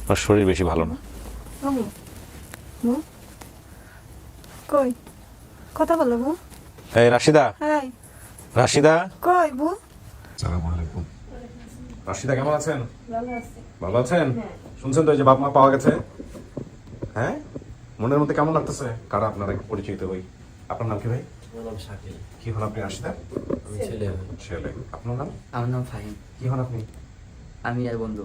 আমার শরীর বেশি ভালো না। কই কথা বলো বউ? এই রাশিদা, হ্যাঁ রাশিদা। কই বউ? আসসালামু আলাইকুম। রাশিদা কেমন আছেন? ভালো আছি। ভালো আছেন? শুনছেন তো এই যে বাপ মা পাওয়া গেছে? হ্যাঁ, মনের মধ্যে কেমন লাগতেছে? কারা আপনারা একটু পরিচিত হই। আপনার নাম কি ভাই? আমার নাম শাকিল। কি হন আপনি রাশিদা? আমি ছেলে। ছেলে। আপনার নাম? আমার নাম ফাহিম। কি হন আপনি? আমি আর বন্ধু।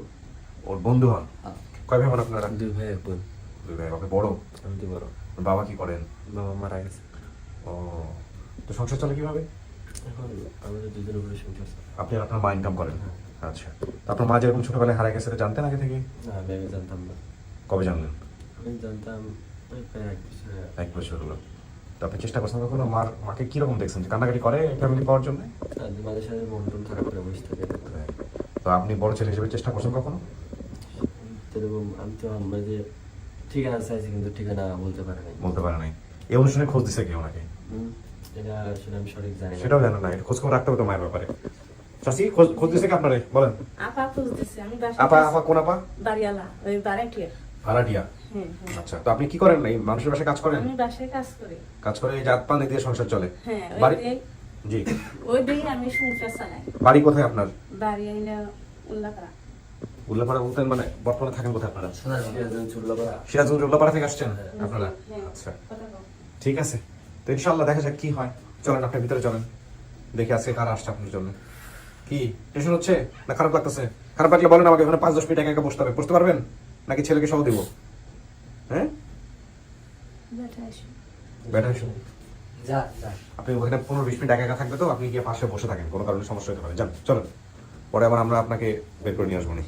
ওর বন্ধু হন? হ্যাঁ। কয় ভাই বোন আপনারা? 2 ভাই 1 বোন। দুই ভাই। আপনি বড়? আমি তো বড়। বাবা কি করেন? বাবা মারা গেছে। ও, তো সংসার চলে কিভাবে? এখন আমাদের দুজনের উপরে সংসার চলে। আপনি আর আপনার মা ইনকাম করেন? আচ্ছা, তো আপনার মা যেরকম ছোটবেলায় হারিয়ে গেছে এটা জানতেন আগে থেকে? না, আমি জানতাম না। কবে জানলেন? আমি জানতাম ওই প্রায় 1 বছর। 1 বছর হলো। তো আপনি চেষ্টা করছেন কখনো মাকে কিরকম দেখছেন, যে কান্নাকাটি করে ফ্যামিলি পাওয়ার জন্য? মাঝে সাথে মন টন খারাপ করে বসে থাকে। তো আপনি বড় ছেলে হিসেবে চেষ্টা করছেন কখনো? যেরকম আমি তো আমরা যে ঠিকানা চাইছি কিন্তু ঠিকানা বলতে পারে নাই। বলতে পারে নাই। এই অনুষ্ঠানে খোঁজ দিছে কেউ নাকি? এটা আসলে আমি সঠিক জানি না। সেটাও জানেন না, এটা খোঁজ খবর রাখতে হবে তো মায়ের ব্যাপারে। চাচি খোঁজ দিছে কি আপনারে? বলেন। আপা খুঁজতেছে, আমি আপা কোন আপা? বাড়িওয়ালা, ওই বাড়াটিয়া। ভাড়াটিয়া। আচ্ছা, তো আপনি কি করেন? এই মানুষের বাসায় কাজ করেন? আমি বাসায় কাজ করি। কাজ করে এই জাত পানি দিয়ে সংসার চলে? হ্যাঁ, বাড়ি? জি। ওই দিয়ে আমি সংসার চালাই। বাড়ি কোথায় আপনার? বাড়ি আইনা উল্লাপাড়া। উল্লাপাড়া বলতেন মানে বর্তমানে থাকেন কোথায় আপনারা? সিরাজগঞ্জ চুল্লাপাড়া। সিরাজগঞ্জ উল্লাপাড়া থেকে আসছেন আপনারা? হ্যাঁ। আচ্ছা, কথা বল। ঠিক আছে। তো ইনশাআল্লাহ দেখা যাক কি হয়। চলেন আপনি ভিতরে চলেন, দেখি আজকে কারা আসছে আপনার জন্য। কি টেনশন হচ্ছে না খারাপ লাগতেছে? খারাপ লাগলে বলেন আমাকে, ওখানে 5-10 মিনিট একা একা বসতে হবে। বসতে পারবেন নাকি ছেলেকে সহ দিব? হ্যাঁ, বেটা এসো। ব্যাটা এসো। যা যা। আপনি ওখানে 15-20 মিনিট একা একা থাকবে, তো আপনি গিয়ে পাশে বসে থাকেন, কোনো কারণে সমস্যা হতে পারে। যান চলেন, পরে আবার আমরা আপনাকে বের করে নিয়ে আসবো নি।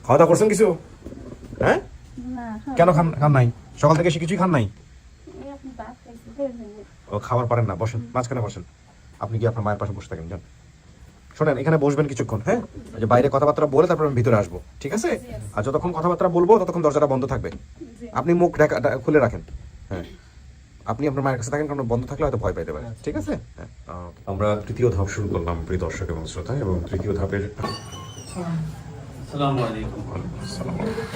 খাওয়া দাওয়া করছেন কিছু? হ্যাঁ, না, কেন খান নাই? সকাল থেকে কিছুই খান নাই? এই আপনি ভাত খাইছেন। ও খাবার পারেন না, বসেন মাঝখানে বসেন। আপনি কি আপনার মায়ের পাশে বসে থাকেন? যান। শোনেন, এখানে বসবেন কিছুক্ষণ, হ্যাঁ? যে বাইরে কথাবার্তা বলে তারপর আমি ভিতরে আসবো, ঠিক আছে? আর যতক্ষণ কথাবার্তা বলবো ততক্ষণ দরজাটা বন্ধ থাকবে। আপনি মুখ খুলে রাখেন, হ্যাঁ? আপনি আপনার মায়ের কাছে থাকেন, কারণ বন্ধ থাকলে হয়তো ভয় পাইতে পারে, ঠিক আছে? হ্যাঁ। আমরা তৃতীয় ধাপ শুরু করলাম, প্রিয় দর্শক এবং শ্রোতা, এবং তৃতীয় ধাপের আসসালামু আলাইকুম। আসসালামু আলাইকুম।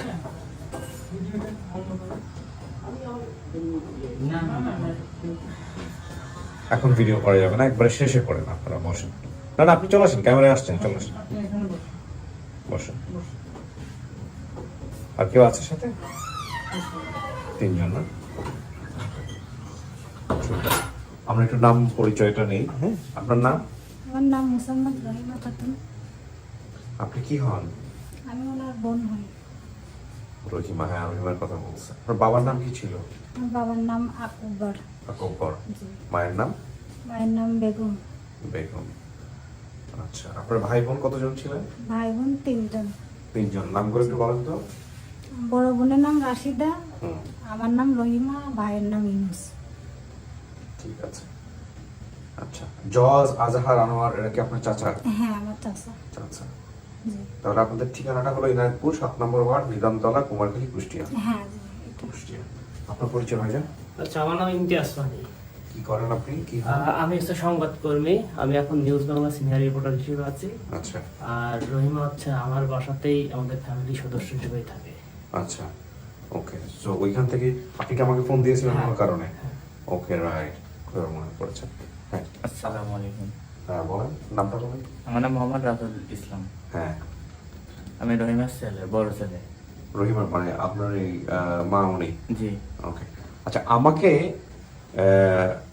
এখন ভিডিও করা যাবে না, একবারে শেষে করেন। আপনারা বসেন। না না, আপনি চলে আসেন, ক্যামেরায় আসছেন, চলে আসেন, বসেন। আর কেউ আছে সাথে? 3 জন না? ঠিক আছে। আমরা একটু নাম পরিচয়টা নেই, হ্যাঁ? আপনার নাম? আমার নাম মুসাম্মদ রহিমা খাতুন। আপনি কি হন? আমি ওনার বোন হই। রহিমা, হ্যাঁ, রহিমার কথা বলছে। আপনার বাবার নাম কি ছিল? আমার বাবার নাম আকবর। আকবর। জি। মায়ের নাম? মায়ের নাম বেগম। বেগম। আচ্ছা, আপনার ভাই বোন কতজন ছিলেন? ভাই বোন 3 জন। 3 জন। নাম করে একটু বলেন তো। বড় বোনের নাম রাশিদা, হুম, আমার নাম রহিমা, ভাইয়ের নাম ইউনুস। ঠিক আছে। আচ্ছা, জজ, আজহার, আনোয়ার এরা কি আপনার চাচা? হ্যাঁ, আমার চাচা। চাচা। জি। তাহলে আপনাদের ঠিকানাটা হলো ইনায়তপুর 7 নম্বর ওয়ার্ড, নিজামতলা, কুমারখালী, কুষ্টিয়া। হ্যাঁ, জি, এটা। কুষ্টিয়া। আপনার পরিচয় ভাইজান? আচ্ছা, আমার নাম ইমতিয়াজ মানি। কি করেন আপনি? কি হন? আমি হচ্ছে সংবাদকর্মী। আমি এখন নিউজ বাংলা সিনিয়র রিপোর্টার হিসেবে আছি। আচ্ছা আর রহিমা হচ্ছে আমার বাসাতেই আমাদের ফ্যামিলি সদস্য হিসেবেই থাকে। আচ্ছা, ওকে। সো ওইখান থেকে আপনি কি আমাকে ফোন দিয়েছিলেন হ্যাঁ, কোনো কারণে? হ্যাঁ। ওকে, রাইট, খুব মনে পড়েছে। হ্যাঁ, আসসালামু আলাইকুম। হ্যাঁ, বলেন, নামটা বলেন। আমার নাম মোহাম্মদ রাজুল ইসলাম। হ্যাঁ, আমি রহিমার ছেলে, বড় ছেলে। রহিমার মানে আপনার এই মা উনি? জি। ওকে। আচ্ছা, আমাকে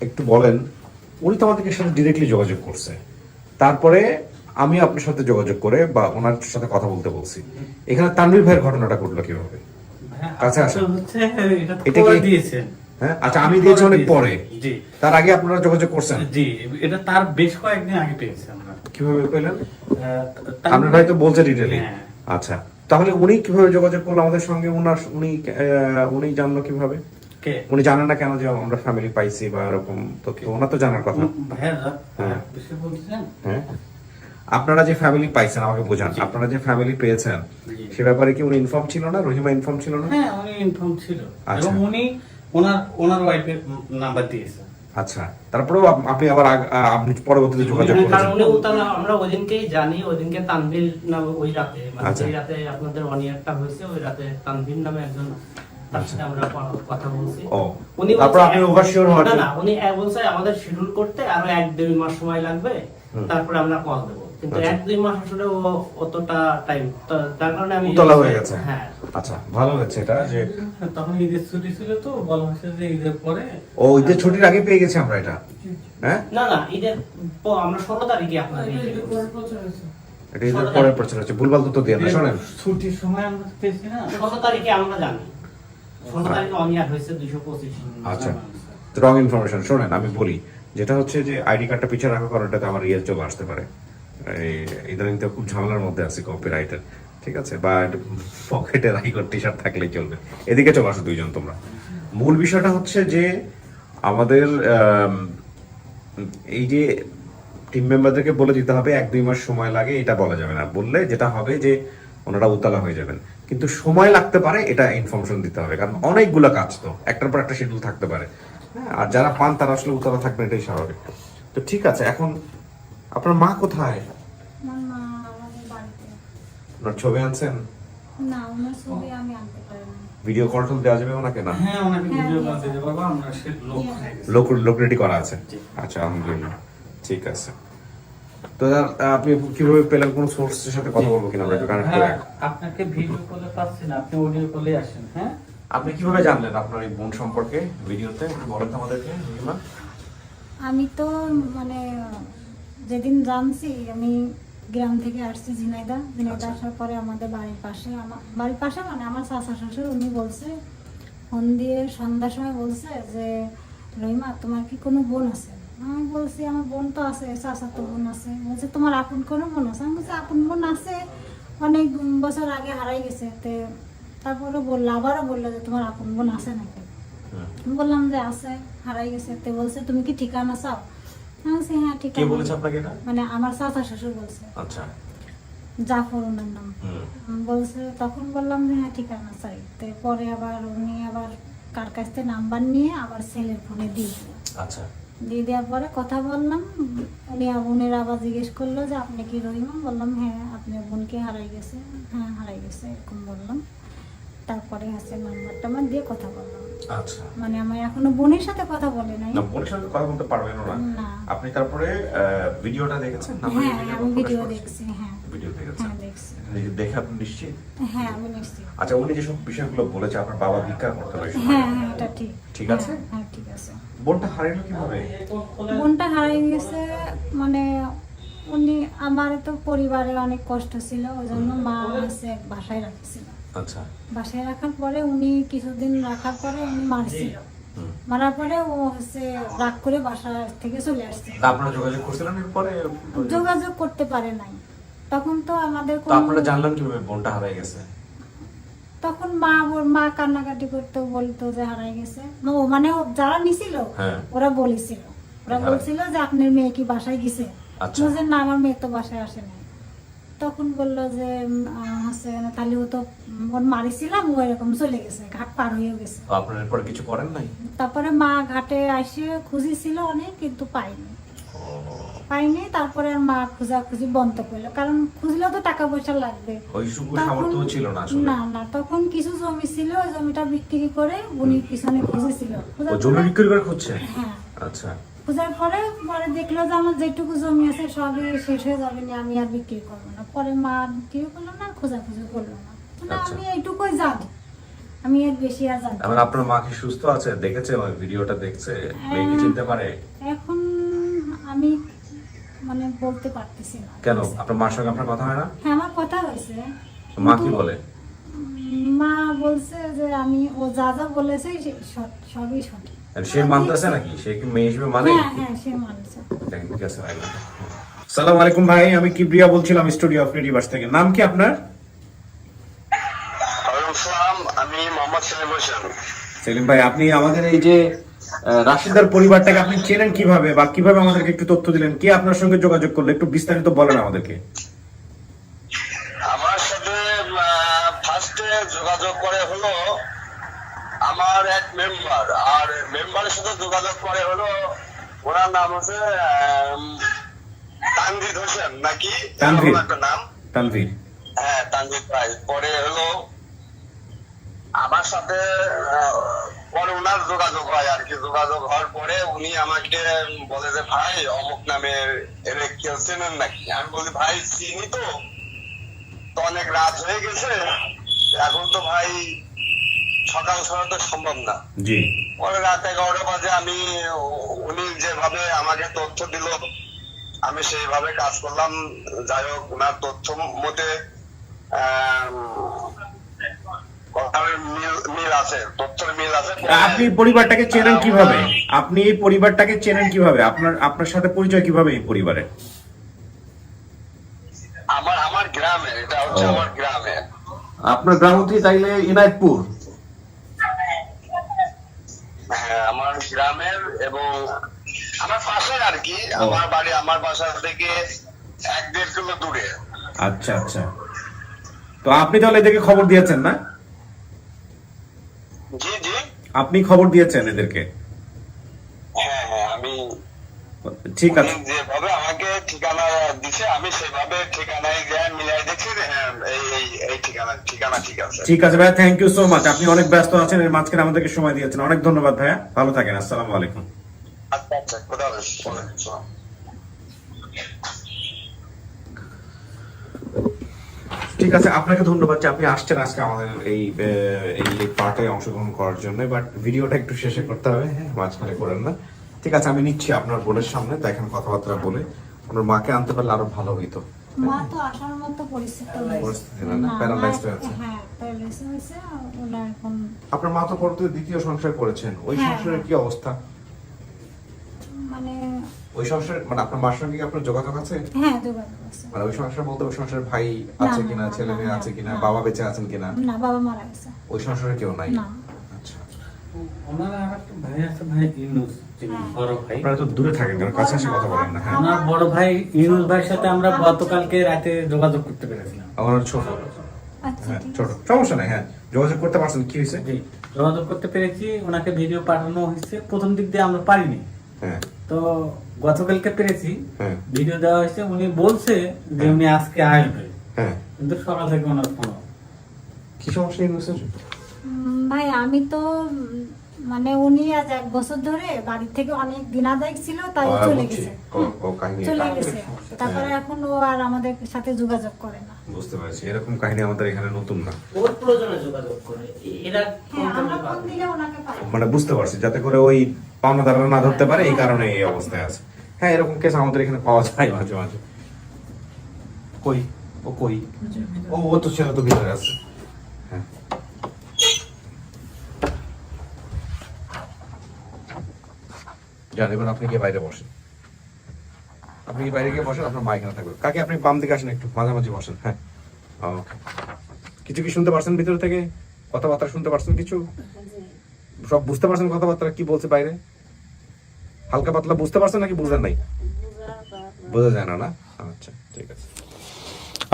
একটু বলেন, উনি তো আমাদের সাথে ডিরেক্টলি যোগাযোগ করছে, তারপরে আমি আপনার সাথে যোগাযোগ করে বা ওনার সাথে কথা বলতে বলছি। এখানে তানভীর ভাইয়ের ঘটনাটা ঘটলো কিভাবে? কাছে আসেন। হচ্ছে এটা এটা পরে কি- দিয়েছেন। হ্যাঁ, আচ্ছা, আমি দিয়েছি অনেক পরে। জি তার আগে আপনারা যোগাযোগ করছেন? জি, এটা তার বেশ কয়েকদিন আগে পেয়েছি আমরা। কিভাবে পেলেন? তার- আপনার ভাই তো বলছে ডিটেইলি। হ্যাঁ। আচ্ছা, তাহলে উনি কিভাবে যোগাযোগ করলো আমাদের সঙ্গে? উনি জানলো কিভাবে? কে? উনি জানেন না কেন যে আমরা ফ্যামিলি পাইছি বা এরকম তথ্য? ওনার তো জানার কথা। ভাইয়ারা হ্যাঁ। বেশি বলছেন। হ্যাঁ, আপনারা যে ফ্যামিলি পাইছেন আমাকে বোঝান। জি। আপনারা যে ফ্যামিলি পেয়েছেন জি। সে ব্যাপারে কি উনি ইনফর্ম ছিল না? রহিমা ইনফর্ম ছিল না? হ্যাঁ, উনি ইনফর্ম ছিল আচ্ছা। এবং উনি ওনার ওয়াইফের নাম্বার দিয়েছেন। আচ্ছা, তারপরেও আপনি আবার আপনি পরবর্তীতে যোগাযোগ কারণ করেছেন। উনি উতলা, আমরা ওদিনকেই জানি, ওদিনকে তানভীর নামে ওই রাতে, মানে আচ্ছা। যে রাতে আপনাদের অনিয়ারটা হয়েছে ওই রাতে তানভীর নামে একজন, তার সাথে আমরা কথা বলছি। ও, উনি তারপর বলছে- আপনি ওভারশিওর হওয়ার না জন্য- না, উনি বলছে আমাদের শিডিউল করতে আরো 1-2 মাস সময় লাগবে, তারপরে আমরা কল দেবো। কিন্তু আচ্ছা। 1-2 মাস আসলে ও অতটা টাইম, তার কারণে আমি উতলা হয়ে গেছে। হ্যাঁ। আচ্ছা, ভালো হয়েছে এটা যে তখন ঈদের ছুটি ছিল, তো বলা হয়েছে যে ঈদের পরে। ও ঈদের ছুটির আগে পেয়ে গেছি আমরা এটা। হ্যাঁ, না না, ঈদের আমরা 16 তারিখে আপনার এই যে এটা ঈদের পরের পর হচ্ছে, ভুলভাল তো দিয়ে না। শোনেন, ছুটির সময় আমরা পেয়েছি না। 16 তারিখে আমরা জানি, 16 তারিখে অনিয়ার হয়েছে 225। আচ্ছা, রং ইনফরমেশন। শোনেন, আমি বলি যেটা হচ্ছে যে আইডি কার্ডটা পিছিয়ে রাখার কারণটাতে আমার ইয়ে চলে আসতে পারে। এই ইদানিং তো খুব ঝামেলার মধ্যে আছি কপিরাইটের, ঠিক আছে, বা পকেটে রাইকর টি শার্ট থাকলেই চলবে। এদিকে চলে আসো দুইজন তোমরা। মূল বিষয়টা হচ্ছে যে আমাদের এই যে টিম মেম্বারদেরকে বলে দিতে হবে 1-2 মাস সময় লাগে, এটা বলা যাবে না। বললে যেটা হবে যে ওনারা উতলা হয়ে যাবেন, কিন্তু সময় লাগতে পারে, এটা ইনফরমেশন দিতে হবে, কারণ অনেকগুলো কাজ তো একটার পর একটা শিডিউল থাকতে পারে। হ্যাঁ, আর যারা পান তারা আসলে উতলা থাকবেন, এটাই স্বাভাবিক। তো ঠিক আছে, এখন আপনার মা কোথায়? আমার মা আমাদের বাড়িতে। ওনার ছবি আনছেন? না, ওনার ছবি আমি আনতে পারি না। ভিডিও কল টল দেওয়া যাবে ওনাকে? না, হ্যাঁ, ওনাকে ভিডিও কল দিতে পারবো আমরা, সে লোক হয়ে গেছে। লোক রেডি করা আছে। আচ্ছা, আলহামদুলিল্লাহ, ঠিক আছে। তো আপনি কিভাবে পেলেন? কোন সোর্সের সাথে কথা বলবো কিনা আমরা একটু কানেক্ট করে। হ্যাঁ, আপনাকে ভিডিও কলে পাচ্ছি না, আপনি অডিও কলে আসেন। হ্যাঁ, আপনি কিভাবে জানলেন আপনার এই বোন সম্পর্কে ভিডিওতে? একটু বলেন তো আমাদেরকে। রহিমা? আমি তো মানে যেদিন জানছি, আমি গ্রাম থেকে আসছি ঝিনাইদা আসার পরে আমাদের বাড়ির পাশে, আমার বাড়ির পাশে মানে আমার চাচা শ্বশুর, উনি বলছে, ফোন দিয়ে সন্ধ্যার সময় বলছে যে রহিমা তোমার কি কোনো বোন আছে? আমি বলছি আমার বোন তো আছে, চাচা তো বোন আছে। বলছে তোমার আপন কোনো বোন আছে? আমি বলছি আপন বোন আছে, অনেক বছর আগে হারাই গেছে। তারপরে বললো, আবারও বললো যে তোমার আপন বোন আছে নাকি? আমি বললাম যে আছে, হারাই গেছে। বলছে তুমি কি ঠিকানা চাও? আমি বলছি হ্যাঁ কে ঠিকানা। বলেছে আপনাকে এটা? মানে আমার চাচা শ্বশুর বলছে, আচ্ছা। জাফর ওনার নাম। বলছে, তখন বললাম যে হ্যাঁ ঠিকানা চাই। পরে আবার উনি আবার কার কাছ থেকে নাম্বার নিয়ে আবার ছেলের ফোনে দিয়ে দিল। আচ্ছা। দিয়ে দেওয়ার পরে কথা বললাম, উনি বোনের আবার জিজ্ঞেস করলো যে আপনি কি রহিমা? বললাম হ্যাঁ। আপনার বোনকে হারাই গেছে? হ্যাঁ হারাই গেছে, এরকম বললাম। তারপরে আছে নাম্বার টাম্বার দিয়ে কথা বললাম। আচ্ছা, মানে আমার এখনো বোনের সাথে কথা বলে নাই। না বোনের সাথে কথা বলতে পারবেন না। না। আপনি তারপরে ভিডিওটা দেখেছেন? হ্যাঁ আমি ভিডিও দেখছি। হ্যাঁ ভিডিও দেখেছেন? হ্যাঁ দেখছি। দেখে আপনি নিশ্চিত? হ্যাঁ আমি নিশ্চিত। আচ্ছা, উনি যেসব বিষয়গুলো বলেছে আপনার বাবা ভিক্ষা করতে পারে, হ্যাঁ হ্যাঁ এটা ঠিক। ঠিক আছে? হ্যাঁ ঠিক আছে। বোনটা হারাইলো কিভাবে? বোনটা হারিয়ে গেছে মানে উনি, আমার তো পরিবারে অনেক কষ্ট ছিল, ওই জন্য মা হচ্ছে বাসায় রাখছিল। আচ্ছা। বাসায় রাখার পরে উনি কিছুদিন রাখার পরে উনি মারছিল। মারার পরে ও হচ্ছে রাগ করে বাসা থেকে চলে আসছে। তা আপনারা যোগাযোগ করছিলেন এরপরে? যোগাযোগ করতে পারে নাই। তখন তো আমাদের তো আপনারা জানলেন কিভাবে বোনটা হারাই গেছে? তখন মা কান্নাকাটি করতো, বলতো যে হারাই গেছে। ও মানে যারা নিছিল হ্যাঁ। ওরা বলেছিল, ওরা হ্যাঁ। বলছিল যে আপনার মেয়ে কি বাসায় গেছে? আচ্ছা। বলছে না আমার মেয়ে তো বাসায় আসে নাই। তখন বললো যে হচ্ছে তাহলে ও তো ওর মারিছিলাম, ও এরকম চলে গেছে, ঘাট পার হয়ে গেছে। তো আপনারা এরপরে কিছু করেন নাই? তারপরে মা ঘাটে আসে খুঁজেছিল অনেক, কিন্তু পাইনি। তারপরে আর মা খোঁজাখুঁজি বন্ধ করলো, কারণ খুঁজলেও তো টাকা পয়সা লাগবে। ওই সামর্থ্য ছিল না আসলে? না তখন কিছু জমি ছিল, ওই জমিটা বিক্রি করে উনি পিছনে খুঁজেছিল। ও জমি বিক্রি করে খুঁজছে? হ্যাঁ। আচ্ছা। খোঁজার পরে দেখলো যে আমার যেটুকু জমি আছে সবই শেষ হয়ে যাবে না, আমি আর বিক্রি করবো না। পরে মা বিক্রি করলো না, খোঁজাখুঁজি করলো না। আচ্ছা। আমি এইটুকুই জানি, আমি এর বেশি আর জানি না। এখন আপনার মা কি সুস্থ আছে? দেখেছে ওই ভিডিওটা? দেখছে? মেয়ে কি চিনতে পারে? এখন আমি মানে বলতে পারতেছি না। কেন, আপনার মার সঙ্গে আপনার কথা হয় না? হ্যাঁ আমার কথা হয়েছে। তো মা কি বলে? মা বলছে যে আমি ও যা যা বলেছে সবই সঠিক। আর সে মানতেছে নাকি? সে কি মেয়ে হিসেবে মানে? হ্যাঁ সে মানছে। সালাম আলাইকুম ভাই, আমি কিবরিয়া বলছিলাম স্টুডিও অফ ক্রিয়েটিভার্স থেকে। নাম কি আপনার? আমি মোহাম্মদ সেলিম হোসেন। সেলিম ভাই, আপনি আমাদের এই যে রাশিদার পরিবারটাকে আপনি চেনেন কিভাবে, বা কিভাবে আমাদেরকে একটু তথ্য দিলেন? কে আপনার সঙ্গে যোগাযোগ করলো, একটু বিস্তারিত বলেন আমাদেরকে। আমার সাথে ফার্স্টে যোগাযোগ করে হলো আমার এক মেম্বার, আর মেম্বারের সাথে যোগাযোগ করে হলো, ওনার নাম হচ্ছে তানভীর হোসেন নাকি তানভীর। এরকম একটা নাম। তানভীর। হ্যাঁ, তানভীর ভাই। পরে হলো আমার সাথে পরে ওনার যোগাযোগ হয় আর কি। যোগাযোগ হওয়ার পরে উনি আমাকে বলে যে ভাই অমুক নামে এলে কেউ চেনেন নাকি? আমি বলি ভাই চিনি তো, তো অনেক রাত হয়ে গেছে, এখন তো ভাই সকাল ছাড়া তো সম্ভব না। জি। পরে রাত 11টা বাজে আমি, উনি যেভাবে আমাকে তথ্য দিল আমি সেইভাবে কাজ করলাম। যাই হোক, ওনার তথ্য মতে কথার মিল আছে, তথ্যের মিল আছে। আপনি পরিবারটাকে চেনেন কিভাবে? আপনি এই পরিবারটাকে চেনেন কিভাবে? আপনার সাথে পরিচয় কিভাবে এই পরিবারের? আমার গ্রামে, এটা হচ্ছে ও। আমার গ্রামে। আপনার গ্রাম হচ্ছে তাইলে ইনায়তপুর? হ্যাঁ, আমার গ্রামের এবং আমার পাশে আর কি। আমার বাড়ি আমার বাসা থেকে 1-1.5 কিলো দূরে। আচ্ছা আচ্ছা। তো আপনি তাহলে এদেরকে খবর দিয়েছেন না? জি জি। আপনি খবর দিয়েছেন এদেরকে? হ্যাঁ হ্যাঁ, আমি ঠিক আছে। উনি যেভাবে আমাকে ঠিকানা দিছে আমি সেভাবে ঠিকানায় গিয়ে মিলাই দেখছি যে হ্যাঁ এই ঠিকানা ঠিক আছে। ঠিক আছে ভাইয়া, থ্যাংক ইউ সো মাচ। আপনি অনেক ব্যস্ত আছেন, এর মাঝখানে আমাদেরকে সময় দিয়েছেন, অনেক ধন্যবাদ ভাইয়া। ভালো থাকেন। আসসালামু আলাইকুম। আচ্ছা আচ্ছা, খোদা হাফেজ। ওয়ালাইকুম আসসালাম। ঠিক আছে, আপনাকে ধন্যবাদ যে আপনি আসছেন আজকে আমাদের এই পার্টে অংশগ্রহণ করার জন্য। বাট ভিডিওটা একটু শেষে করতে হবে, হ্যাঁ, মাঝখানে করেন না। ঠিক আছে, আমি নিচ্ছি আপনার বোনের সামনে, দেখেন কথাবার্তা বলে আপনার মাকে আনতে পারলে আরো ভালো হইতো। মা তো আসার মতো পরিস্থিতি নেই। পরিস্থিতি না, না, paralyzed মা- হয়ে আছে। হ্যাঁ, paralyzed হয়েছে। ওরা এখন আপনার মা তো পরবর্তীতে দ্বিতীয় সংসার করেছেন, ওই হ্যাঁ। সংসারের কি অবস্থা? মানে ওই সংসার মানে আপনার মার সঙ্গে কি আপনার যোগাযোগ আছে? হ্যাঁ, যোগাযোগ আছে। মানে ওই সংসার বলতে ওই সংসারের ভাই আছে না, কিনা, না, ছেলে মেয়ে না, আছে কিনা, না। বাবা বেঁচে আছেন কিনা? না, বাবা মারা গেছে। ওই সংসারে কেউ নাই? না। আচ্ছা। ওনার আর একটা ভাই আছে, ভাই ইউনুস, যিনি বড় ভাই। আপনারা তো দূরে থাকেন কেন, কাছে এসে কথা বলেন না? হ্যাঁ, ওনার বড় ভাই ইউনুস ভাইয়ের সাথে আমরা গতকালকে রাতে যোগাযোগ করতে পেরেছিলাম। আমার ছোট। আচ্ছা, হ্যাঁ, ঠিক ছোট, আছে। সমস্যা নাই। হ্যাঁ, যোগাযোগ করতে পারছেন, কি হয়েছে? জি, যোগাযোগ করতে পেরেছি, ওনাকে ভিডিও পাঠানো হয়েছে। প্রথম দিক দিয়ে আমরা পারিনি, হ্যাঁ তো গতকালকে পেরেছি, হ্যাঁ ভিডিও দেওয়া হয়েছে। উনি বলছে যে উনি আজকে আসবে, হ্যাঁ। কিন্তু সকাল থেকে ওনার ফোন। কি সমস্যা হয়েছে? ভাই আমি তো মানে উনি আজ 1 বছর ধরে বাড়ি থেকে অনেক দিন আদায় ছিল, তাই ও চলে গেছে। ও কাহিনী চলে গেছে। তারপরে এখন ও আর আমাদের সাথে যোগাযোগ করে না। বুঝতে পারছি, এরকম কাহিনী আমাদের এখানে নতুন না। ওর প্রয়োজনে যোগাযোগ করে এরা হ্যাঁ, আমরা ফোন দিলে ওনাকে পাই। মানে বুঝতে পারছি, যাতে করে ওই পাওনাদাররা না ধরতে পারে, এই কারণে এই অবস্থায় আছে। হ্যাঁ, এরকম কেস আমাদের এখানে পাওয়া যায় মাঝে মাঝে। কই ও কই? ও তো ছেলে তো ভিতরে আছে। হ্যাঁ, জান, এবার আপনি গিয়ে বাইরে বসেন। আপনি কি বাইরে গিয়ে বসেন, আপনার মা এখানে থাকবে। কাকে আপনি বাম দিকে আসেন, একটু মাঝামাঝি বসেন। হ্যাঁ, ওকে। কিছু কি শুনতে পারছেন ভিতর থেকে? কথাবার্তা শুনতে পারছেন কিছু? সব বুঝতে পারছেন কথাবার্তা কি বলছে বাইরে? হালকা পাতলা বুঝতে পারছেন নাকি বুঝেন নাই? বোঝা যায় না, না? আচ্ছা, ঠিক আছে।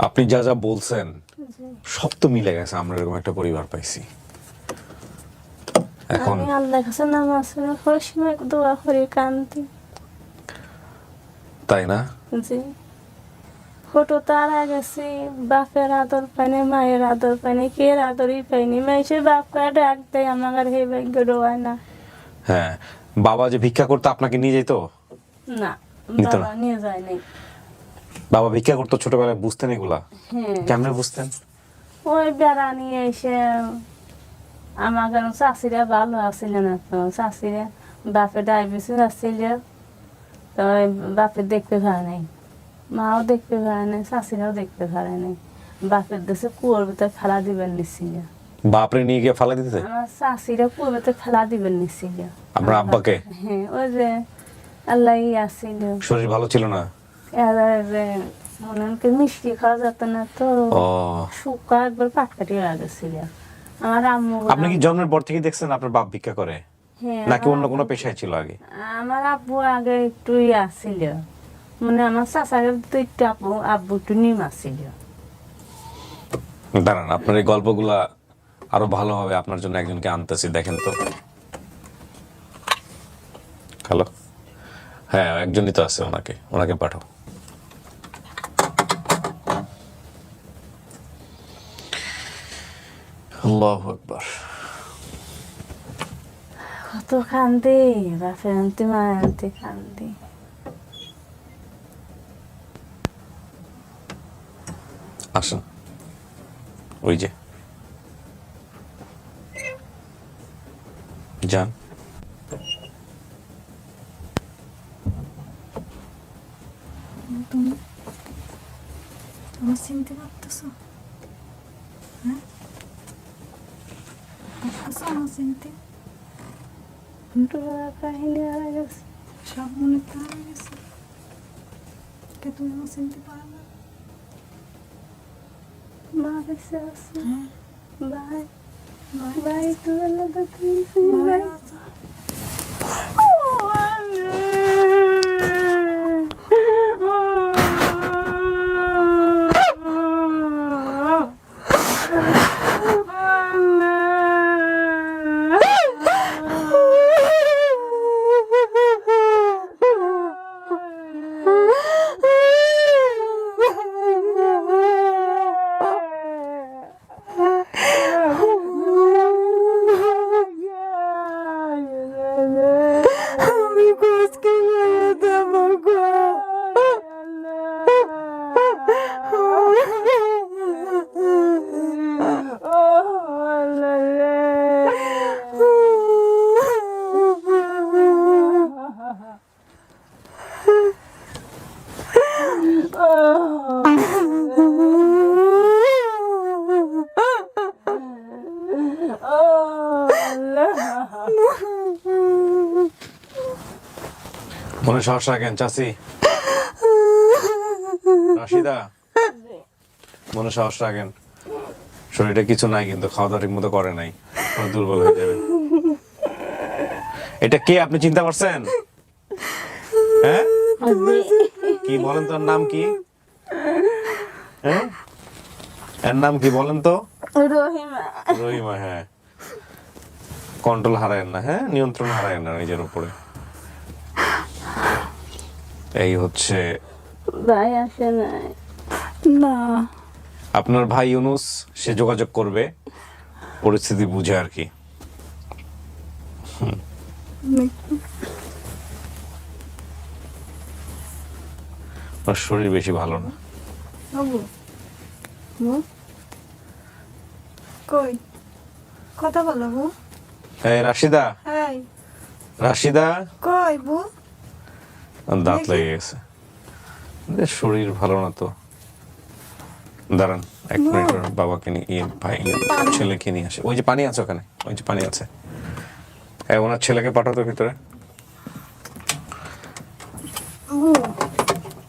আপনি যা যা বলছেন সব তো মিলে গেছে, আমরা এরকম একটা পরিবার পাইছি। এখন আমি আল্লাহর কাছে নামাজ পড়ার সময় দোয়া করি, কান্দি। তাই না? জি, ফটো তারা গেছি, বাপের আদর পাইনি, মায়ের আদর পাইনি, কে আদরই পাইনি। মাইসে বাপকে ডাক দেয়, আমার হে ভাগ্য রোয় না। হ্যাঁ, বাবা যে ভিক্ষা করতো আপনাকে নিয়ে যেত? না, নিত না? বাবা নিয়ে যায় নাই। বাবা ভিক্ষা করতো ছোটবেলায়, বুঝতেন এগুলা? হ্যাঁ, কেমনে বুঝতেন? ওই বেড়া নিয়ে এসে আমার চাষিরা ভালো আছিল না, তো চাষিরা বাপে ডায়াবেটিস আসছিল, তো ওই বাপে দেখতে পারে নাই, মাও দেখতে পারে নাই, চাষিরাও দেখতে পারে নাই। বাপের দেশে কুয়োর ভিতরে ফেলা দিবেন নিচ্ছিল। বাপরে নিয়ে গিয়ে ফালা দিতে? আমার চাষিরা কুয়োর ভিতরে ফেলা দিবেন নিচ্ছিল। আপনার আব্বাকে? হ্যাঁ, ওই যে আল্লাহ আসছিল, শরীর ভালো ছিল না? যে মনে হয় মিষ্টি খাওয়া যেত না, তো ও, শুকা একবার পাটকাটি হয়ে গেছিল। আমার আম্মু, আপনি কি জন্মের পর থেকে দেখছেন আপনার বাপ ভিক্ষা করে, হ্যাঁ, নাকি অন্য কোনো পেশায় ছিল আগে? আমার আব্বু আগে একটু আসছিল, মানে আমার চাচার তো একটু আব্বু একটু নিম আসছিল। দাঁড়ান, আপনার এই গল্পগুলা আরো ভালো হবে আপনার জন্য একজনকে আনতেছি, দেখেন তো। হ্যালো, হ্যাঁ একজনই তো আছে, ওনাকে পাঠাও। আল্লাহু আকবার। কত কান্দি বাপের আনতে মায়ের আনতে কান্দি। আসেন, ওই যে যান। তুমি তুমি চিনতে পারতেছো? হ্যাঁ, পারতেছো আমার চিনতে? কাহিনী হয়ে গেছে। সব মনে পড়ে গেছে। কে তুমি আমার চিনতে পারো না? মা বেঁচে আছে। হ্যাঁ, ভাই ভাই তো আলাদা তুই ভাই। মনে সাহস রাখেন চাচি। রাশিদা, মনে সাহস রাখেন, শরীরে কিছু নাই কিন্তু খাওয়া দাওয়া ঠিক মতো করে নাই, দুর্বল হয়ে যাবে। এটা কে আপনি চিন্তা করছেন? হ্যাঁ কি বলেন তো, নাম কি? হ্যাঁ এর নাম কি বলেন তো? রহিমা। রহিমা, হ্যাঁ। কন্ট্রোল হারায়েন না, হ্যাঁ নিয়ন্ত্রণ হারায়েন না নিজের উপরে। এই হচ্ছে ভাই আসে নাই না। আপনার ভাই ইউনুস, সে যোগাযোগ করবে পরিস্থিতি বুঝে আর কি। ওর শরীর বেশি ভালো না। বাবু কই কথা বলো বউ? এই রাশিদা, হ্যাঁ, রাশিদা, কই বউ? দাঁত লেগে গেছে, শরীর ভালো না তো। দাঁড়ান এক মিনিট, বাবাকে নিয়ে ভাই ছেলেকে নিয়ে আসে। ওই যে পানি আছে ওখানে, ওই যে পানি আছে। হ্যাঁ ওনার ছেলেকে পাঠাতো ভিতরে।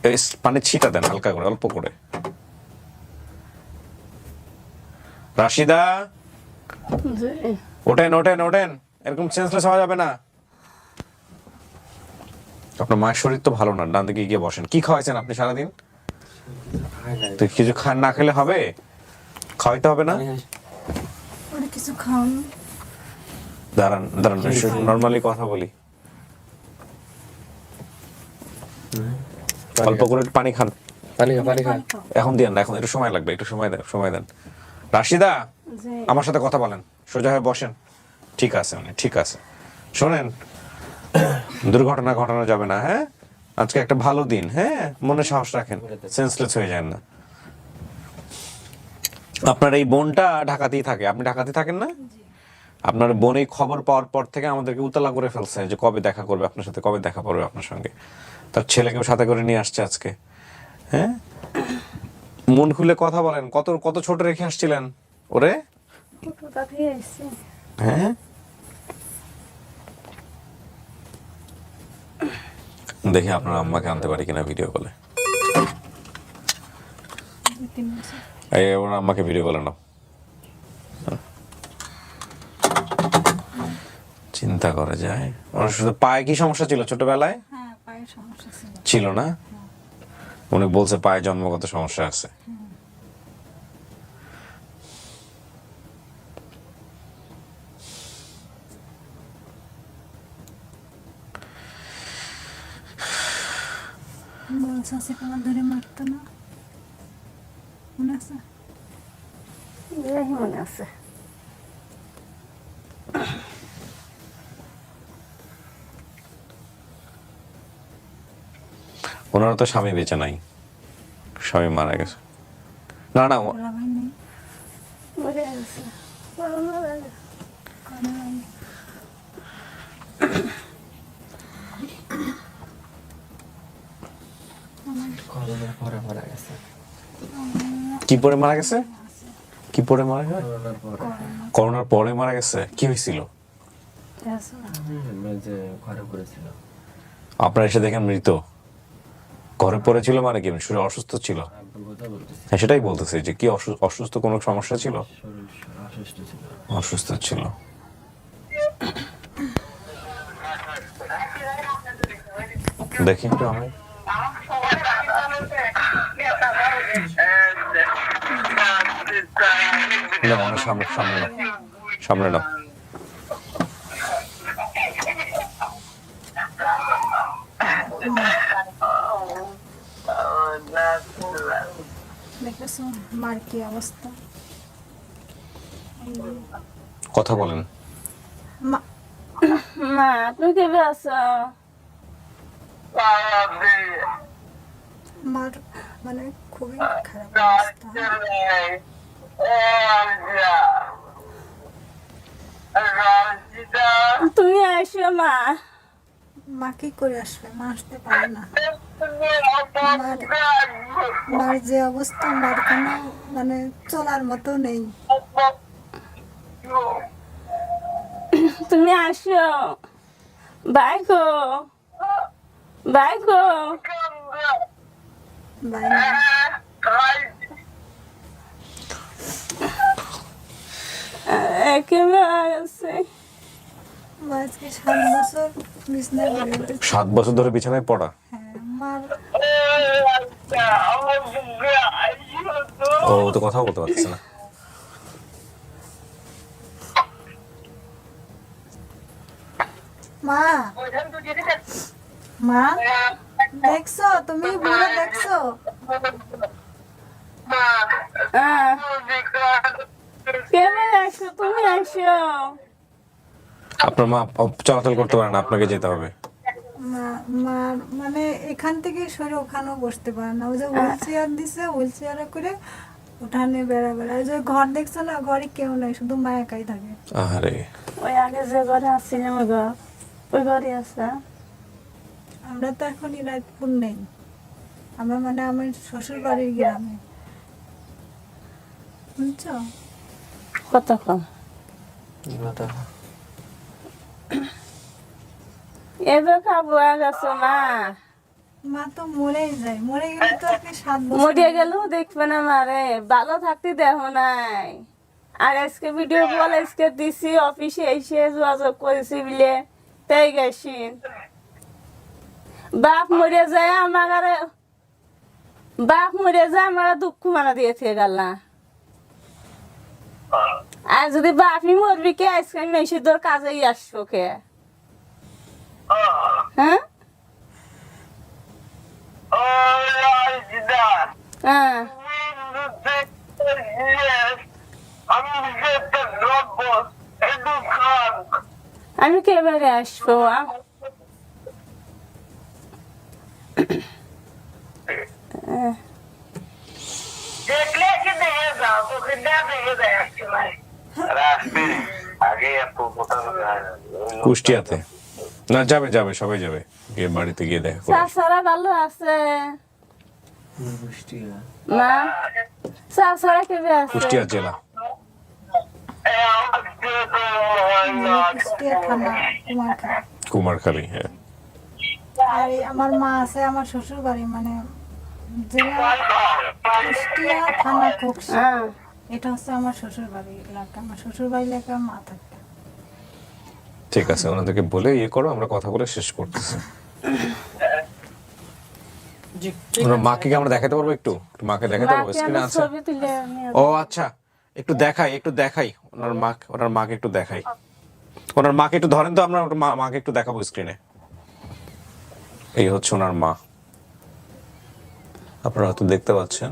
এই পানির ছিটা দেন হালকা করে, অল্প করে। রাশিদা, ওঠেন ওঠেন ওঠেন, এরকম সেন্সলেস হওয়া যাবে না। আপনার মায়ের শরীর তো ভালো না, ডান দিকে গিয়ে বসেন। কি খাওয়াইছেন আপনি সারাদিন? তো কিছু না খেলে হবে? খাওয়াইতে হবে না? ওরা কিছু খাওনি। দাঁড়ান দাঁড়ান, নর্মালি কথা বলি। অল্প করে একটু পানি খান। পানি খা। এখন দিয়েন না, এখন একটু সময় লাগবে, একটু সময় দেন। রাশিদা, আমার সাথে কথা বলেন, সোজা হয়ে বসেন। ঠিক আছে ঠিক আছে। শোনেন, দুর্ঘটনা ঘটানো যাবে না, হ্যাঁ? আজকে একটা ভালো দিন, হ্যাঁ মনে সাহস রাখেন, সেন্সলেস হয়ে যান না। আপনার এই বোনটা ঢাকাতেই থাকে, আপনি ঢাকাতেই থাকেন না? আপনার বোন এই খবর পাওয়ার পর থেকে আমাদেরকে উতলা করে ফেলছে যে কবে দেখা করবে আপনার সাথে, কবে দেখা করবে আপনার সঙ্গে। তার ছেলেকেও সাথে করে নিয়ে আসছে আজকে। হ্যাঁ মন খুলে কথা বলেন, কত কত ছোট রেখে আসছিলেন ওরে? হ্যাঁ দেখি আপনার আম্মাকে আনতে পারি কিনা ভিডিও কলে। এই ওর আম্মাকে ভিডিও কলে নাও। চিন্তা করা যায়। ওর শুধু পায়ে কি সমস্যা ছিল ছোটবেলায়? হ্যাঁ, পায়ের সমস্যা ছিল। ছিল না? উনি বলছে পায়ে জন্মগত সমস্যা আছে। বলছে আছে তোমার ধরে মারতো না, মনে আছে? এই মনে আছে। ওনারা তো স্বামী বেঁচে নাই, স্বামী মারা গেছে। না না ওরা ভাই নেই, মরে গেছে। বড় মারা গেছে। করা ভাই। করোনার পরে মারা গেছে। কি পরে মারা গেছে? কি পরে মারা গেছে? করোনার পরে করোনার পরে মারা গেছে। কি হয়েছিল? গেছে। ওই যে ঘরে পড়েছিল। আপনারা এসে দেখেন মৃত, ঘরে পড়েছিল মানে কি শরীর অসুস্থ ছিল? আব্বুর কথা বলতেছি, হ্যাঁ সেটাই বলতেছি যে কি অসুস্থ কোনো সমস্যা ছিল? শরীর অসুস্থ ছিল। অসুস্থ ছিল। দেখি একটু আমি না, আমার সামনে সামনে নাও, সামনে নাও। দেখেছো মার কি অবস্থা? কথা বলেন। মা- মা তুমি কেবে আছো? মার মানে খুবই খারাপ অবস্থা। তুমি আসো মা। মা কি করে আসবে? মা আসতে পারে না। মার যে অবস্থা, মার কোনো মানে চলার মতো নেই। তুমি আসো। বাইকো বাইকো বাইরে কেমন আছে? মা আজকে 7 বছর বিছনায় পড়ে আছে। 7 বছর ধরে বিছানায় পড়া? হ্যাঁ, মার ও তো কথা বলতে পারছে না। মা মা দেখছো তুমি? বুড়ো দেখছো? কেমন আসো? তুমি আসো। আপনার মা চলাচল করতে পারে না, আপনাকে যেতে হবে। মা মানে এখান থেকে সরে ওখানেও বসতে পারে না। ওই যে হুইল চেয়ার দিছে, হুইল চেয়ারে করে উঠানে বেড়া। ওই যে ঘর দেখছো না, ঘরে কেউ নাই, শুধু মা একাই থাকে। আরে ওই আগে যে ঘরে আসছিলাম ওই ঘরে আছে। আমরা তো এখন ইরাজপুর নেই, আমরা মানে আমার শ্বশুর বাড়ির গ্রামে, বুঝছো? কতক্ষণ এবার খাবো গেছো মা? মা তো মরেই যায়, মরে গেলে তো আপনি 7 বছর মরিয়া গেলেও দেখবে না মারে, ভালো থাকতে দেখো নাই। আর আজকে ভিডিও কল আজকে দিছি, অফিসে এসে যোগাযোগ করেছি বলে তাই গেছি। বাপ মরে যায় আমার দুঃখ মানা দিয়েছে গাল্লা। আর যদি বাপই মরবি কে আজকে আমি এসে তোর কাজেই আসবো কে? হ্যাঁ হ্যাঁ আমি কেবারে আসবো? কুষ্টিয়াতে না, যাবে যাবে সবাই যাবে, গিয়ে বাড়িতে গিয়ে দেখা করে আসবে। চাচারা ভালো আছে? কুষ্টিয়া মা চাচারা কেবে আছে? কুষ্টিয়া জেলা। কুষ্টিয়া থানা, কুমারখালী। কুমারখালী, হ্যাঁ। আর আমার মা আছে আমার শ্বশুর বাড়ি মানে জেলা কুষ্টিয়া থানা খোকসা। হ্যাঁ এটা হচ্ছে আমার শ্বশুর বাড়ি এলাকা, আমার শ্বশুর বাড়ি এলাকা মা থাকে। ঠিক আছে, ওনাদেরকে বলে ইয়ে করো, আমরা কথা বলে শেষ করতেছি। ওনার মাকে কি আমরা দেখাতে পারবো? একটু মাকে দেখাতে পারবো? স্ক্রিনে আছে? ছবি তুলে ও আচ্ছা, একটু দেখাই ওনার মাকে একটু দেখাই। ওনার মাকে একটু ধরেন তো, আমরা মাকে একটু দেখাবো স্ক্রিনে। এই হচ্ছে ওনার মা। আপনারা হয়তো দেখতে পাচ্ছেন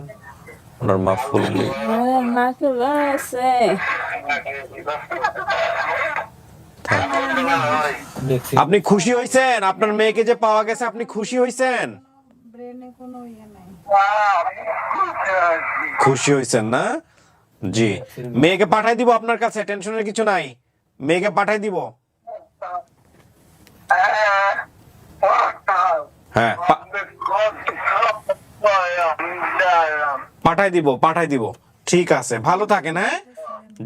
ওনার মা ফুললি মাকে বাসে আপনি খুশি হয়েছেন আপনার মেয়েকে যে পাওয়া গেছে আপনি খুশি হয়েছেন ব্রেনে কোনো ইয়ে নাই। খুশি হয়েছেন না জি মেয়েকে পাঠাই দিব আপনার কাছে টেনশনের কিছু নাই মেয়েকে পাঠাই দিব হ্যাঁ পাঠাই দিব ঠিক আছে ভালো থাকেন হ্যাঁ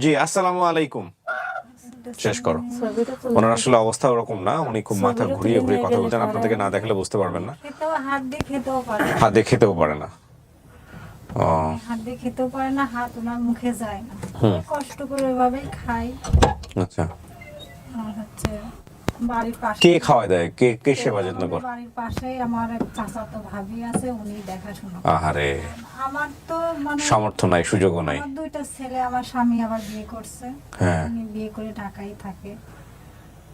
জি আসসালামু আলাইকুম শেষ করো ওনার আসলে অবস্থা ওরকম না উনি খুব মাথা ঘুরিয়ে ঘুরিয়ে কথা বলছেন আপনাদেরকে না দেখলে বুঝতে পারবেন না খেতেও হাত দিয়ে খেতেও পারে না। হাত দিয়ে খেতেও পারে না ও হাত দিয়ে খেতেও পারে না, হাত ওনার মুখে যায় না। কষ্ট করে ওইভাবেই খাই। আচ্ছা আর হচ্ছে বাড়ির পাশে কে খাওয়ায় দেয় কে সেবা যত্ন করে বাড়ির পাশেই আমার এক চাচাতো ভাবি আছে, উনি দেখাশোনা করে। আহারে আমার তো মানে সামর্থ্য নাই সুযোগও নাই আমার দুইটা ছেলে, আমার স্বামী আবার বিয়ে করছে। হ্যাঁ উনি বিয়ে করে ঢাকায় থাকে।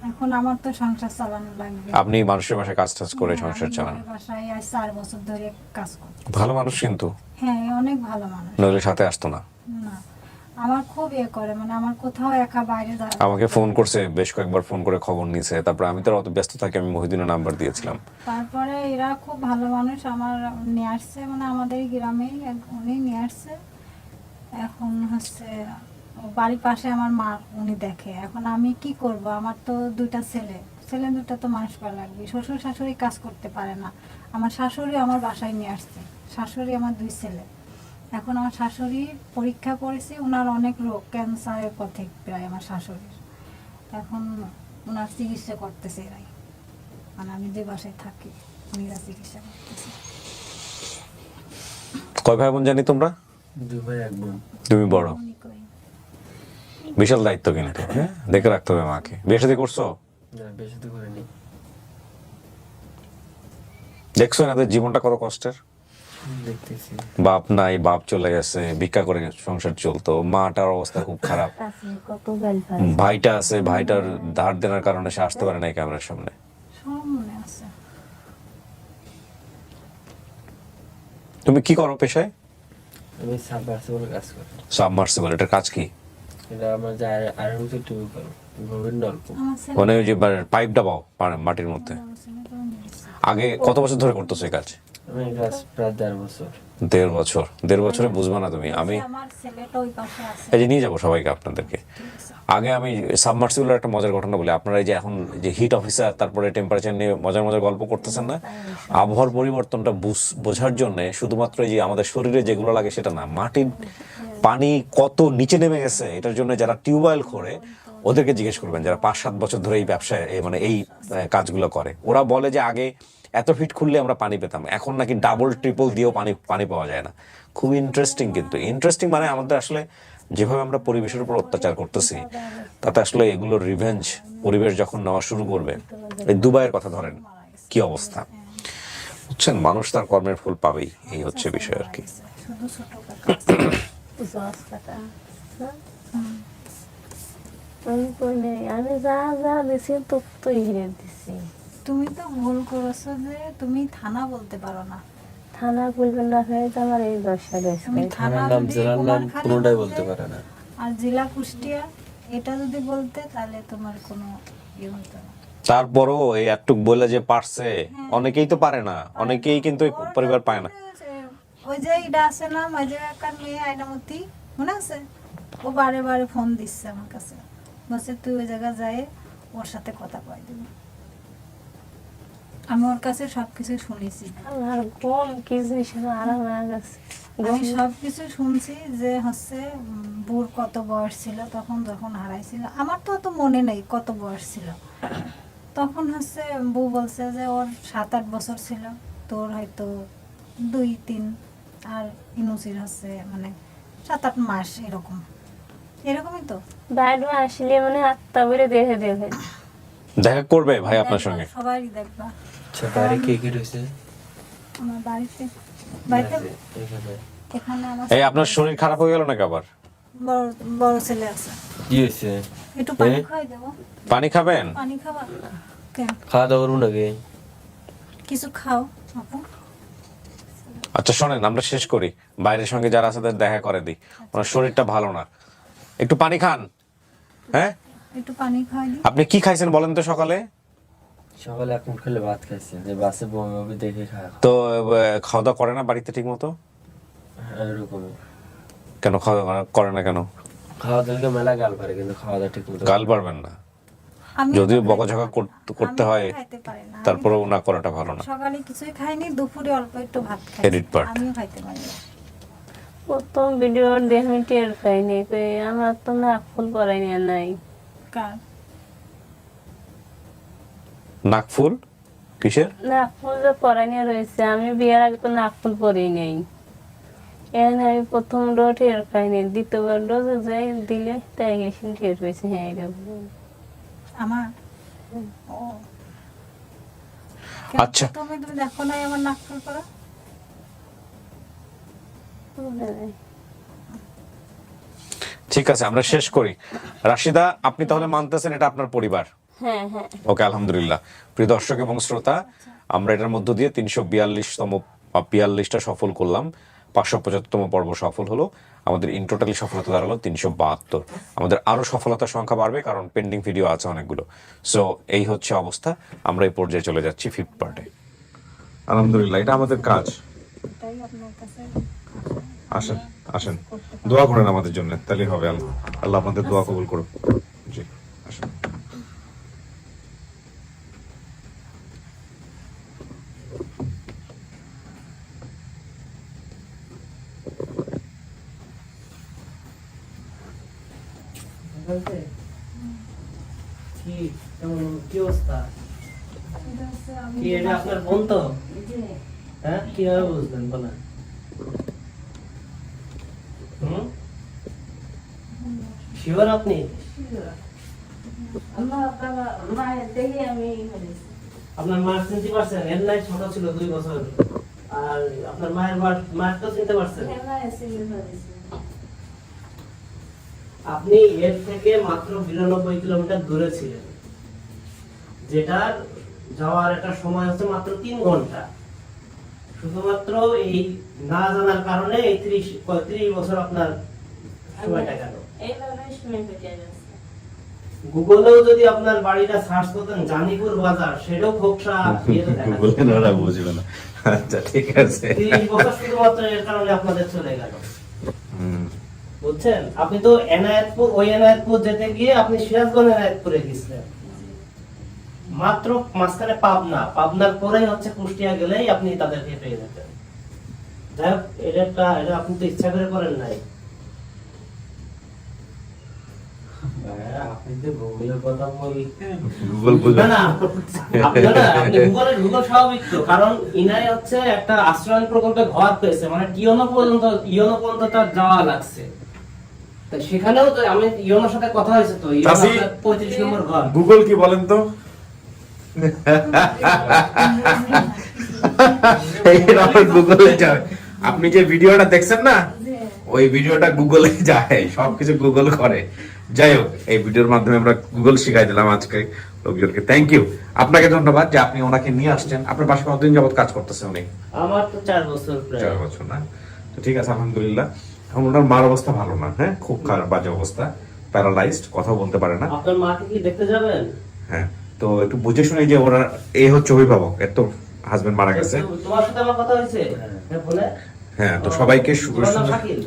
এখন আমার তো সংসার চালানো লাগবে। আপনি মানুষের বাসায় কাজ টাজ করে সংসার চালান আমি বাসায় আজ 4 বছর ধরে কাজ করি। ভালো মানুষ কিন্তু হ্যাঁ, অনেক ভালো মানুষ। নইলে সাথে আসতো না না, আমার খুব ইয়ে করে, মানে আমার কোথাও একা বাইরে আমাকে ফোন করছে বেশ কয়েকবার ফোন করে খবর নিয়েছে তারপর আমি তো অত ব্যস্ত থাকি আমি মহিদিনের নাম্বার দিয়েছিলাম তারপরে এরা খুব ভালো মানুষ, আমার নিয়ে আসছে, মানে আমাদের গ্রামেই উনি নিয়ে আসছে। এখন হচ্ছে বাড়ির পাশে আমার মা উনি দেখে। এখন আমি কি করব, আমার তো দুইটা ছেলে দুটো তো মানুষ করা লাগবে। শ্বশুর শাশুড়ি কাজ করতে পারে না, আমার শাশুড়ি আমার বাসায় নিয়ে আসছে। শাশুড়ি আমার 2 ছেলে। এখন আমার শাশুড়ি পরীক্ষা করেছে, ওনার অনেক রোগ, ক্যান্সারের পথে প্রায় আমার শাশুড়ির। এখন ওনার চিকিৎসা করতেছে এরাই, মানে আমি যে বাসায় থাকি উনিরা চিকিৎসা করতেছে। কয় ভাই বোন জানি তোমরা 2 ভাই 1 বোন। তুমি বড় উনি কই? বিশাল দায়িত্ব কিন্তু হ্যাঁ দেখে রাখতে হবে মাকে বিয়ে শাদী করছো না বেশি তো করিনি। দেখছো এনাদের জীবনটা কত কষ্টের দেখতেছি বাপ নাই বাপ চলে গেছে ভিক্ষা করে সংসার চলতো মাটার অবস্থা খুব খারাপ কত গাল পায় ভাইটা আছে ভাইটার ধার দেনার কারণে সে আসতে পারে না এই ক্যামেরার সামনে সব মনে আছে। তুমি কি করো পেশায় আমি সাবমার্সিবল কাজ করি। সাবমার্সিবল এটার কাজ কি এটা আমার যা আর হচ্ছে টিউব করো গভীর নলকূপ। আমার ছেলে মানে ওই যে পাইপটা পাও মাটির মধ্যে বড় ছেলে তো নিয়েছে। আগে কত বছর ধরে করতেছো এই কাজ আমি কাজ প্রায় 1.5 বছর। 1.5 বছরে বুঝবা না তুমি আমি আমার ছেলেটা ওই পাশে আছে। এই যে নিয়ে যাবো সবাইকে আপনাদেরকে আগে আমি সাবমার্সিবলের একটা মজার ঘটনা বলি আপনারা এই যে এখন যে হিট অফিসার তারপরে টেম্পারেচার নিয়ে মজার মজার গল্প করতেছেন না আবহাওয়ার পরিবর্তনটা বোঝার জন্য শুধুমাত্র এই যে আমাদের শরীরে যেগুলো লাগে সেটা না মাটির পানি কত নিচে নেমে গেছে এটার জন্য যারা টিউবওয়েল করে ওদেরকে জিজ্ঞেস করবেন যারা 5-7 বছর ধরে এই ব্যবসায় মানে এই কাজগুলো করে ওরা বলে যে আগে এত ফিট খুললে আমরা পানি পেতাম এখন নাকি ডাবল ট্রিপল দিয়েও পানি পাওয়া যায় না খুব ইন্টারেস্টিং কিন্তু ইন্টারেস্টিং মানে আমাদের আসলে যেভাবে আমরা পরিবেশের উপর অত্যাচার করতেছি তাতে আসলে এগুলোর রিভেঞ্জ পরিবেশ যখন নেওয়া শুরু করবে এই দুবাইয়ের কথা ধরেন কি অবস্থা বুঝছেন মানুষ তার কর্মের ফল পাবেই এই হচ্ছে বিষয় আর কি শুধু ছোট কাকা। আমি যা যা দিছি তো তুই হিরে দিছি তুমি তো ভুল করেছো যে তুমি থানা বলতে পারো না। থানা বলবেন না হয়ে তো আমার এই দশা রয়েছে তুমি থানা নাম যদি জেলার নাম কুমারখালী কোনোটাই বলতে, বলতে পারে না। আর জেলা কুষ্টিয়া এটা যদি বলতে তাহলে তোমার কোনো ইয়ে হতো না। তারপরও এই একটুক বলে যে পারছে অনেকেই তো পারে না অনেকেই কিন্তু এই পরিবার পায় না ওই যে এটা আছে না মাঝে একটা মেয়ে আয়নামতি মনে আছে, ও বারে বারে ফোন দিচ্ছে আমার কাছে, বলছে তুই ওই জায়গা যায় ওর সাথে কথা কয় দিবি। আমি ওর কাছে সবকিছু শুনেছি, আমার গম কি জিনিস আরাম হয়ে গেছে আমি সবকিছু শুনছি যে হচ্ছে বুর কত বয়স ছিল তখন যখন হারাইছিল, আমার তো অত মনে নেই কত বয়স ছিল তখন হচ্ছে বউ বলছে যে ওর 7-8 বছর ছিল, তোর হয়তো 2-3 আর ইনুসির হচ্ছে মানে 7-8 মাস এরকমই তো। বাইরে আসলে মানে আত্মা বেড়ে দেখে দেখা করবে ভাই আপনার সঙ্গে সবাই দেখবা। আচ্ছা বাইরে কে কে রয়েছে? আমার বাড়িতে এখানে এখানে আমার এই আপনার শরীর খারাপ হয়ে গেল নাকি আবার বড় ছেলে আছে, কি হয়েছে? একটু পানি খাই দেবো। পানি খাবেন পানি খাবা কেন? খাওয়া দাওয়া করুন আগে। কিছু খাও আপু। আচ্ছা শোনেন, আমরা শেষ করি, বাইরের সঙ্গে যারা আছে তাদের দেখা করে দিই, ওনার শরীরটা ভালো না, একটু পানি খান। হ্যাঁ, একটু পানি খাই দিই। আপনি কি খাইছেন বলেন তো সকালে? সকালে এক মুঠ খেলে ভাত খাইছে, যে বাসে বমি বমি দেখে খাওয়া তো খাওয়া দাওয়া করে না বাড়িতে ঠিক মতো? এরকমই। কেন খাওয়া দাওয়া করে না কেন? খাওয়া দাওয়া মেলা গাল পারে, কিন্তু খাওয়া দাওয়া ঠিক মতো গাল পারবেন না, আমি যদিও বকাঝকা করতে হয়, খাইতে পারি না। তারপরেও না করাটা ভালো না। সকালে কিছুই খাইনি, দুপুরে অল্প একটু ভাত খাই। Edit part. আমিও খাইতে পারি না। প্রথম ভিডিও দেখে আমি টের পাইনি, আমার তো নাক ফুল পরাই নিয়ে নাই। কার? নাক ফুল কিসের? নাক ফুল যে পরাই নিয়ে রয়েছে, আমি বিয়ের আগে তো নাক ফুল পরেই নেই। এখানে আমি প্রথম ডোজ টের পাইনি, দ্বিতীয়বার ডোজ যাই দিলে তাই গেছি টের পেয়েছি। হ্যাঁ, এটা আমার ও আচ্ছা। তুমি দেখো নাই আমার নাক ফুল পরা? মনে নেই। ঠিক আছে, আমরা শেষ করি। রাশিদা, আপনি তাহলে মানতেছেন এটা আপনার পরিবার? হ্যাঁ হ্যাঁ। ওকে, আলহামদুলিল্লাহ। প্রিয় দর্শক এবং শ্রোতা, আমরা এটার মধ্য দিয়ে 342টা সফল করলাম, 575তম পর্ব সফল হলো। আমাদের ইন টোটালি সফলতা দাঁড়ালো 372। আমাদের আরো সফলতার সংখ্যা বাড়বে, কারণ পেন্ডিং ভিডিও আছে অনেকগুলো। সো এই হচ্ছে অবস্থা, আমরা এই পর্যায়ে চলে যাচ্ছি 5th পার্টে। আলহামদুলিল্লাহ, এটা আমাদের কাজ। তাই আপনার কাছে আসেন আসেন, দোয়া করেন আমাদের জন্য, তাহলেই হবে। আল্লাহ আপনাদের দোয়া কবুল করুন। জি, আসেন। কি কেমন, কি অবস্থা? এটা হচ্ছে আমি কি এটা আপনার বোন তো? হ্যাঁ, কিভাবে বুঝলেন বলেন? শিওর আপনি? আপনার মা চিনতে পারছেন? এর নাই ছোট ছিল 2 বছর, আর আপনার মায়ের তো চিনতে পারছেন? আপনি এর থেকে মাত্র 92 কিলোমিটার দূরে ছিলেন, যেটার যাওয়ার একটা সময় হচ্ছে মাত্র 3 ঘন্টা। শুধুমাত্র এই না জানার কারণে এই 30 বছর আপনার সময়টা গেল। গুগলেও যদি আপনার বাড়িটা সার্চ করতেন জানিপুর বাজার, সেটাও খোকসা ইয়েতে দেখা যেত। বলেন, ওরা বুঝবে না। আচ্ছা, ঠিক আছে। 30 বছর শুধুমাত্র এর কারণে আপনাদের চলে গেল, বুঝছেন? আপনি তো এনায়েতপুর যেতে গিয়ে আপনি সিরাজগঞ্জ এনায়েতপুরে গেছিলেন, মাত্র মাঝখানে পাবনার পরেই হচ্ছে কুষ্টিয়া গেলেই আপনি তাদেরকে পেয়ে যেতেন। যাই হোক, এটা আপনি তো ইচ্ছা করে করেন নাই। আপনি যে গুগলের কথা বললেন, গুগল বুঝবে না, আপনি গুগল স্বাভাবিক তো, কারণ ইনাই হচ্ছে একটা আশ্রয়ণ প্রকল্পে ঘর পেয়েছে, মানে ইয়নো পর্যন্ত তার যাওয়া লাগছে। তাই সেখানেও তো আমি ইয়নোর সাথে কথা হয়েছে, তো ইয়নো চাচি, 35 নম্বর ঘর। গুগল কি বলেন তো? গুগলে যাবে। আপনি যে ভিডিওটা দেখছেন না, ওই ভিডিওটা গুগলে যায়, সবকিছু গুগল করে। যাই হোক, এই ভিডিওর মাধ্যমে আমরা গুগল শিখাই দিলাম আজকে লোকজনকে। থ্যাংক ইউ, আপনাকে ধন্যবাদ যে আপনি ওনাকে নিয়ে আসছেন। আপনার পাশে কতদিন যাবত কাজ করতেছে উনি? আমার তো 4 বছর প্রায়। 4 বছর না? তো ঠিক আছে, আলহামদুলিল্লাহ। এখন ওনার মার অবস্থা ভালো না, হ্যাঁ, খুব খারাপ, বাজে অবস্থা, প্যারালাইজড, কথা বলতে পারে না। আপনার মাকে কি দেখতে যাবেন? হ্যাঁ, তো একটু বুঝে শুনে, যে ওরা এই হচ্ছে অভিভাবক, এর তো হাজবেন্ড মারা গেছে। তোমার সাথে আমার কথা হয়েছে ফোনে? হ্যাঁ, তো সবাইকে তোমার নাম শাকিল?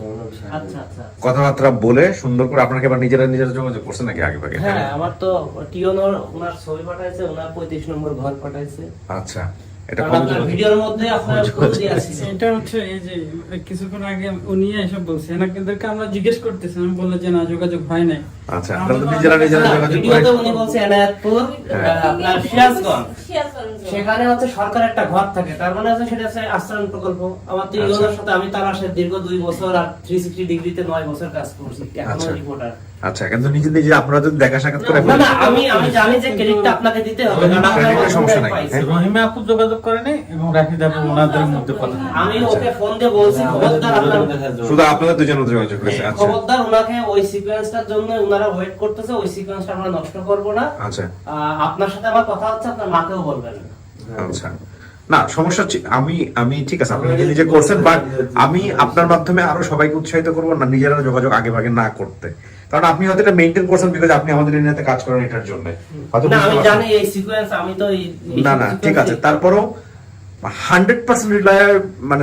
আচ্ছা আচ্ছা। কথাবার্তা বলে সুন্দর করে, আপনাকে আবার নিজেরা যোগাযোগ করছে নাকি আগে ভাগে? হ্যাঁ, আমার তো টিওনোর ওনার ছবি পাঠাইছে, ওনার 35 নম্বর ঘর পাঠাইছে। আচ্ছা, এটা কারণ আপনার ভিডিওর মধ্যে আপনার খোঁজ দিয়ে আসছে। এটা হচ্ছে এই যে কিছুক্ষণ আগে উনি এসব বলছে, এনাদেরকে আমরা জিজ্ঞেস করতেছি, আমি বললাম যে না, যোগাযোগ হয় নাই। আচ্ছা, আপনারা তো নিজেরা যোগাযোগ করে। ভিডিওতে উনি বলছে এনায়েতপুর, আপনার সিরাজগঞ্জ, সেখানে হচ্ছে সরকার একটা ঘর থাকে, তার মানে হচ্ছে সেটা হচ্ছে আশ্রয়ণ প্রকল্প। আমার তো ইউনোর সাথে আমি তার আসে দীর্ঘ 2 বছর আর 360 ডিগ্রিতে 9 বছর কাজ করছি, এখনো রিপোর্টার। আচ্ছা, কিন্তু নিজে আপনারা যদি দেখা সাক্ষাৎ করে না না, আমি জানি যে ক্রেডিটটা আপনাকে দিতে হবে, কারণ আপনার সমস্যা নাই। রহিমা আপু যোগাযোগ করে নাই এবং রাফিদা আপু ওনাদের মধ্যে কথা। আমি ওকে ফোন দিয়ে বলছি, খবরদার আপনার শুধু আপনাদের দুজনের যোগাযোগ করেছে। আচ্ছা, খবরদার ওনাকে ওই সিকোয়েন্সটার জন্য ওনারা ওয়েট করতেছে, ওই সিকোয়েন্সটা আমরা নষ্ট করব না। আচ্ছা, আপনার সাথে আমার কথা হচ্ছে, আপনার মাকেও বলবেন। আচ্ছা, না সমস্যা আমি ঠিক আছে আপনি নিজে করছেন, বাট আমি আপনার মাধ্যমে আরো সবাইকে উৎসাহিত করবো না নিজেরা যোগাযোগ আগে ভাগে না করতে, কারণ আপনি হয়তো এটা মেনটেন করছেন বিকজ আপনি আমাদের এরিয়াতে কাজ করেন এটার জন্য। না আমি জানি এই সিকোয়েন্স, আমি তো না ঠিক আছে, তারপরও 100%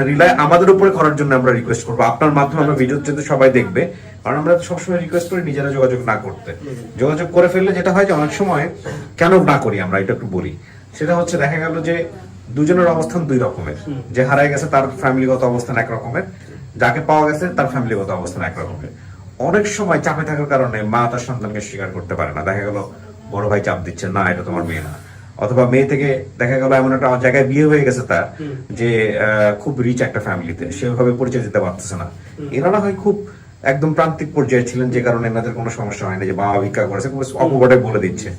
রিলাই আমাদের উপরে করার জন্য আমরা রিকোয়েস্ট করবো, আপনার মাধ্যমে আমরা ভিডিও যেহেতু সবাই দেখবে, কারণ আমরা সবসময় রিকোয়েস্ট করি নিজেরা যোগাযোগ না করতে। যোগাযোগ করে ফেললে যেটা হয় যে অনেক সময় কেন না করি আমরা এটা একটু বলি, সেটা হচ্ছে দেখা গেল যে দুজনের অবস্থান দুই রকমের, যে হারায় গেছে তার ফ্যামিলিগত অবস্থান এক রকমের, যাকে পাওয়া গেছে তার ফ্যামিলিগত অবস্থান এক রকমের। অনেক সময় চাপে থাকার কারণে মা তার সন্তানকে স্বীকার করতে পারে না, দেখা গেল বড় ভাই চাপ দিচ্ছে না এটা তোমার মেয়ে না, অথবা মেয়ে থেকে দেখা গেল এমন একটা জায়গায় বিয়ে হয়ে গেছে তার যে খুব রিচ একটা ফ্যামিলিতে, সেভাবে পরিচয় দিতে পারতেছে না। এনারা হয় খুব একদম প্রান্তিক পর্যায়ে ছিলেন, যে কারণে এনাদের কোনো সমস্যা হয় না যে বাবা ভিক্ষা করেছে, অপবাদে বলে দিচ্ছে,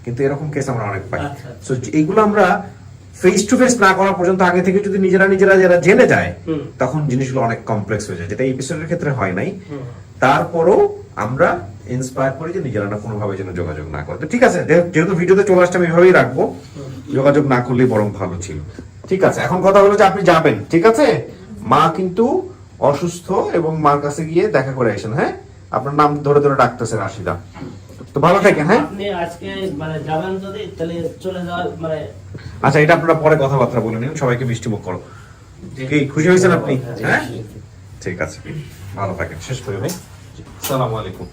কিন্তু এরকম কেস আমরা অনেক পাই। সো এইগুলো আমরা ফেস টু ফেস না করা পর্যন্ত আগে থেকে যদি নিজেরা যারা জেনে যায় তখন জিনিসগুলো অনেক কমপ্লেক্স হয়ে যায়, যেটা এপিসোডের ক্ষেত্রে হয় নাই। তারপরও আমরা ইন্সপায়ার করি যে নিজেরা না কোনোভাবে যেন যোগাযোগ না করে। ঠিক আছে, যেহেতু ভিডিওতে চলে আসছে আমি এভাবেই রাখবো, যোগাযোগ না করলেই বরং ভালো ছিল। ঠিক আছে, এখন কথা হলো যে আপনি যাবেন, ঠিক আছে? মা কিন্তু অসুস্থ এবং মার কাছে গিয়ে দেখা করে আসেন। হ্যাঁ, আপনার নাম ধরে ধরে ডাকতেছে রাশিদা, তো ভালো থাকেন। হ্যাঁ, আপনি আজকে যাবেন যদি তাহলে চলে যাওয়ার আচ্ছা এটা আপনারা পরে কথাবার্তা বলে নিন, সবাইকে মিষ্টি মুখ করো। কি খুশি হয়েছেন আপনি? হ্যাঁ ঠিক আছে, ভালো থাকেন। শেষ করি ভাই, আসসালামু আলাইকুম।